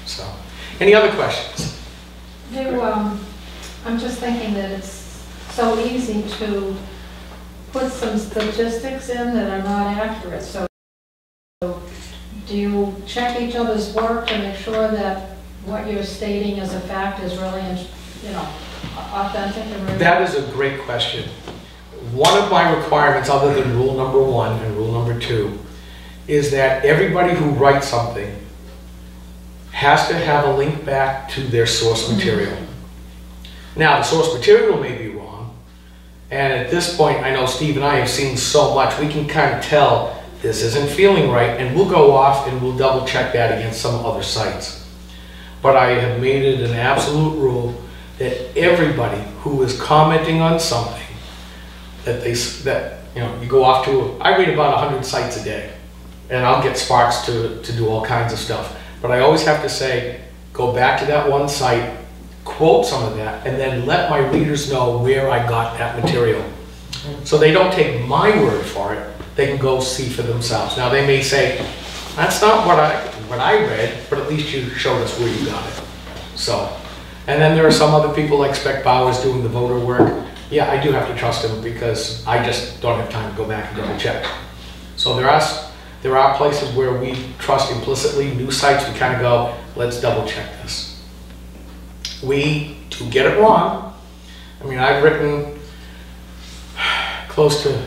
So, any other questions? I'm just thinking that it's so easy to put some statistics in that are not accurate. So do you check each other's work to make sure that what you're stating as a fact is really, authentic and real? That is a great question. One of my requirements, other than rule number 1 and rule number 2, is that everybody who writes something has to have a link back to their source material. Now, the source material may be wrong, and at this point, I know Steve and I have seen so much, we can kind of tell this isn't feeling right, and we'll go off and we'll double check that against some other sites. But I have made it an absolute rule that everybody who is commenting on something, you go off to, I read about 100 sites a day, and I'll get sparks to do all kinds of stuff. But I always have to say, go back to that one site, quote some of that, and then let my readers know where I got that material. So they don't take my word for it, they can go see for themselves. Now they may say, that's not what I read, but at least you showed us where you got it. So, and then there are some other people like Spec Bowers doing the voter work. Yeah, I do have to trust him because I just don't have time to go back and double check. So there are places where we trust implicitly. New sites, we kind of go, let's double check this. We do get it wrong. I mean, I've written close to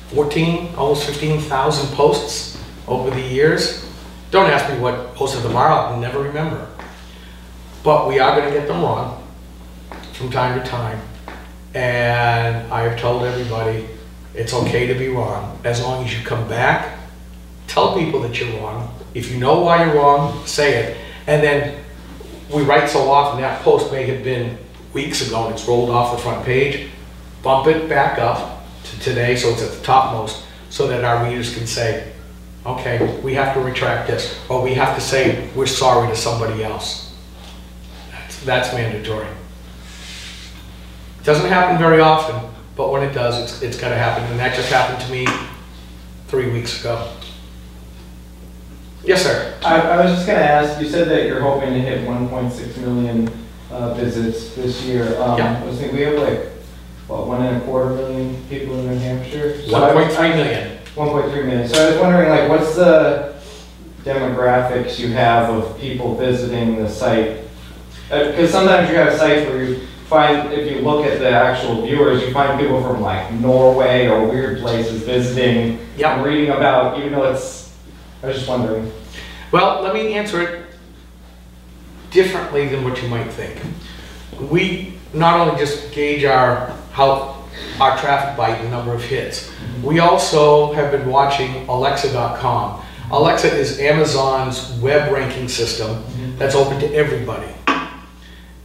14, almost 15,000 posts over the years. Don't ask me what most of them are, I'll never remember. But we are going to get them wrong from time to time. And I've told everybody it's okay to be wrong as long as you come back, tell people that you're wrong. If you know why you're wrong, say it. And then we write so often that post may have been weeks ago and it's rolled off the front page. Bump it back up to today so it's at the topmost so that our readers can say, okay, we have to retract this, or we have to say we're sorry to somebody else. That's mandatory. It doesn't happen very often, but when it does, it's got to happen. And that just happened to me 3 weeks ago. Yes, sir. I was just going to ask, you said that you're hoping to hit 1.6 million visits this year. Yeah. I was thinking we have like, what, 1.25 million people in New Hampshire? 1.3 million. 1.3 million. So I was wondering, like, what's the demographics you have of people visiting the site? Because sometimes you have sites where you find, if you look at the actual viewers, you find people from like Norway or weird places visiting and reading about, even though it's, I was just wondering. Well, let me answer it differently than what you might think. We not only just gauge our traffic by the number of hits, we also have been watching Alexa.com. Alexa is Amazon's web ranking system that's open to everybody.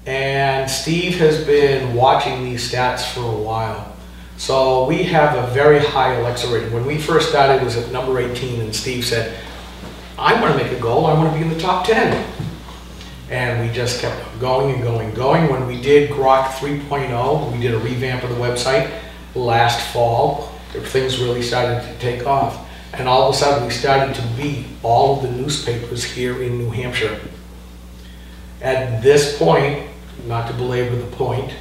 And Steve has been watching these stats for a while. So we have a very high Alexa rating. When we first started, it was at number 18, and Steve said, I want to make a goal, I want to be in the top 10. And we just kept going and going and going. When we did Grok 3.0, we did a revamp of the website last fall. Things really started to take off. And all of a sudden, we started to beat all of the newspapers here in New Hampshire. At this point, not to belabor the point,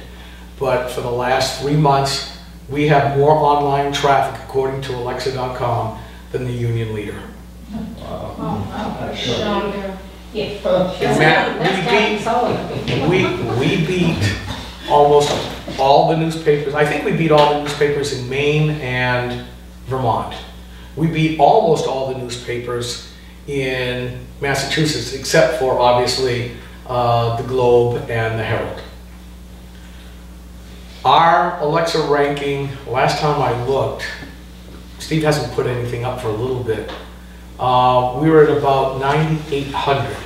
but for the last 3 months, we have more online traffic, according to Alexa.com, than the Union Leader. We beat almost all the newspapers. I think we beat all the newspapers in Maine and Vermont. We beat almost all the newspapers in Massachusetts, except for obviously the Globe and the Herald. Our Alexa ranking, last time I looked, Steve hasn't put anything up for a little bit, we were at about 9,800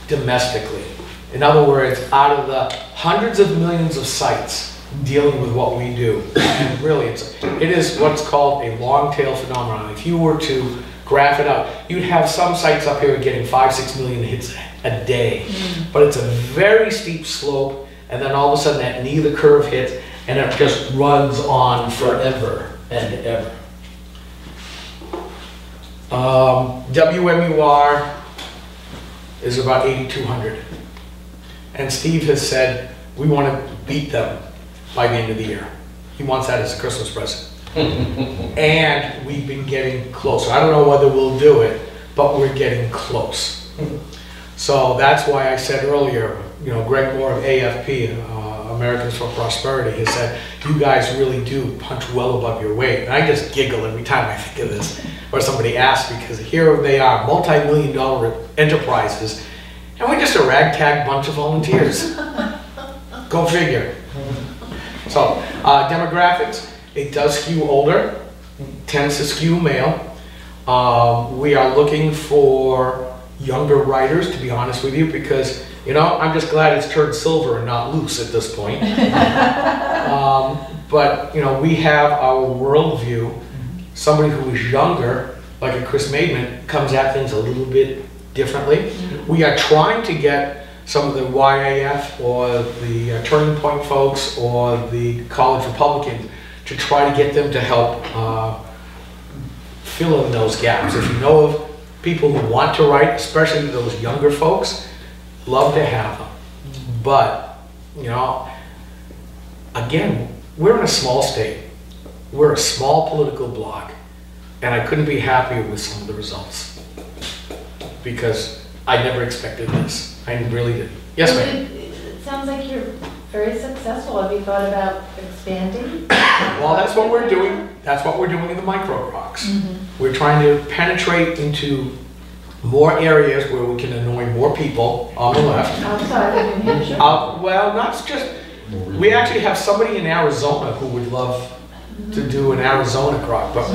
domestically. In other words, out of the hundreds of millions of sites dealing with what we do, and really it is what's called a long tail phenomenon. If you were to graph it out, you'd have some sites up here getting 5-6 million hits a day. But it's a very steep slope, and then all of a sudden that knee of the curve hits, and it just runs on forever and ever. WMUR is about 8,200. And Steve has said, we want to beat them by the end of the year. He wants that as a Christmas present. And we've been getting closer. I don't know whether we'll do it, but we're getting close. So that's why I said earlier, you know, Greg Moore of AFP, Americans for Prosperity, has said, you guys really do punch well above your weight. And I just giggle every time I think of this, or somebody asks, because here they are, multi-million-dollar enterprises, and we're just a ragtag bunch of volunteers. Go figure. So, demographics, it does skew older, tends to skew male. We are looking for younger writers, to be honest with you, because, you know, I'm just glad it's turned silver and not loose at this point. But, you know, we have our worldview. Somebody who is younger, like a Chris Maidman, comes at things a little bit differently. We are trying to get some of the YAF or the Turning Point folks or the College Republicans to try to get them to help fill in those gaps. If you know of people who want to write, especially those younger folks, love to have them. But, you know, again, we're in a small state. We're a small political bloc, and I couldn't be happier with some of the results because I never expected this. I really didn't. Yes, ma'am. It sounds like you're very successful. Have you thought about expanding? Well, that's what we're doing. That's what we're doing in the micro rocks. We're trying to penetrate into more areas where we can annoy more people on the left. Outside of New Hampshire? Well, not just, we actually have somebody in Arizona who would love to do an Arizona croc, but,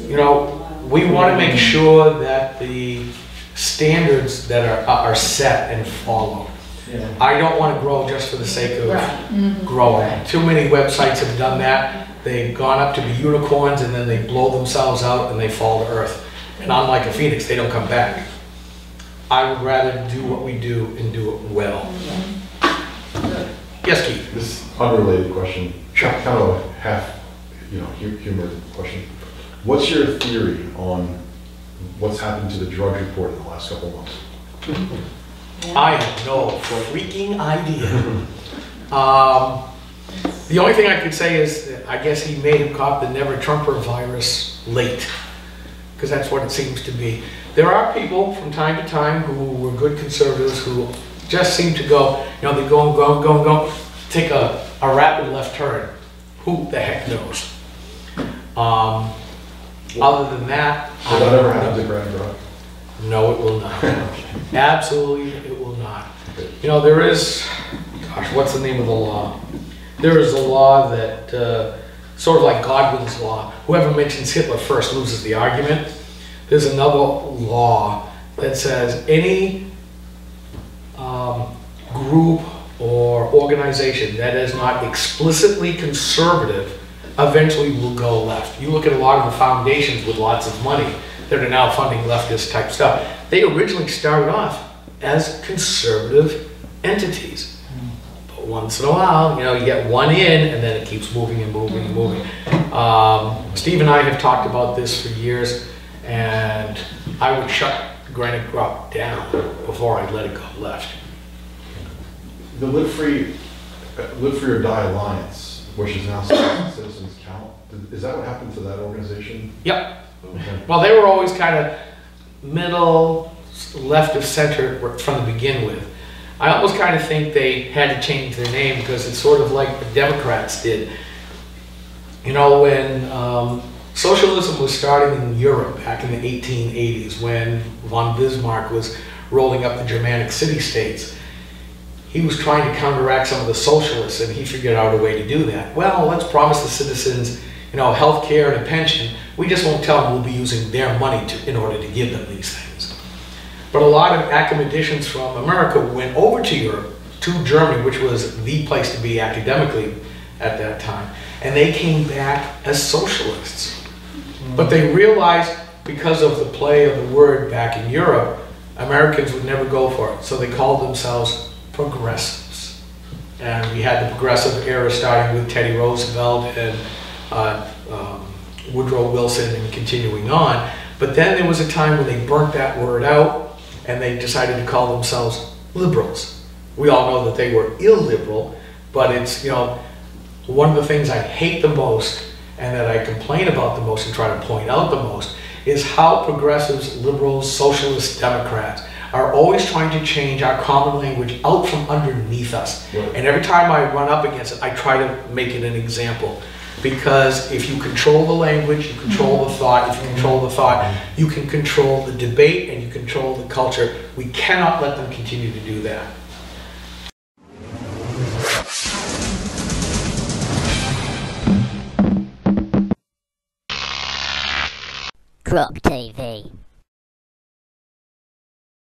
you know, we want to make sure that the standards that are set and followed. Yeah. I don't want to grow just for the sake of growing. Too many websites have done that. They've gone up to be unicorns and then they blow themselves out and they fall to earth. And unlike a phoenix, they don't come back. I would rather do what we do and do it well. Yes, Keith? This unrelated question, Sure. kind of a half, you know, humor question. What's your theory on what's happened to the drug report in the last couple of months? I have no freaking idea. The only thing I could say is that I guess he may have caught the Never Trumper virus late, because that's what it seems to be. There are people from time to time who were good conservatives who just seem to go, you know, they go, take a rapid left turn. Who the heck knows? Other than that, Will that ever happen to Grand Rock? no, it will not. Absolutely, it will not. You know, there is, gosh, what's the name of the law? There is a law that, sort of like Godwin's law, whoever mentions Hitler first loses the argument. There's another law that says any group or organization that is not explicitly conservative eventually will go left. You look at a lot of the foundations with lots of money that are now funding leftist type stuff. They originally started off as conservative entities. But once in a while, you know, you get one in and then it keeps moving and moving and moving. Steve and I have talked about this for years, and I would shut Granite Crop down before I let it go left. The Live Free or Die Alliance, which is now Citizens Count, is that what happened to that organization? Yep. Okay. Well, they were always kind of middle, left of center from the begin with. I almost kind of think they had to change their name because it's sort of like the Democrats did. You know, when socialism was starting in Europe back in the 1880s, when von Bismarck was rolling up the Germanic city-states, he was trying to counteract some of the socialists, and he figured out a way to do that. Well, let's promise the citizens, you know, health care and a pension. We just won't tell them we'll be using their money in order to give them these things. But a lot of academicians from America went over to Europe, to Germany, which was the place to be academically at that time, and they came back as socialists. But they realized, because of the play of the word back in Europe, Americans would never go for it, so they called themselves progressives. And we had the progressive era starting with Teddy Roosevelt and Woodrow Wilson and continuing on. But then there was a time when they burnt that word out and they decided to call themselves liberals. We all know that they were illiberal, but it's, you know, one of the things I hate the most and that I complain about the most and try to point out the most is how progressives, liberals, socialists, Democrats are always trying to change our common language out from underneath us. Right. And every time I run up against it, I try to make it an example. Because if you control the language, you control the thought. If you control the thought, you can control the debate and you control the culture. We cannot let them continue to do that. Crop TV.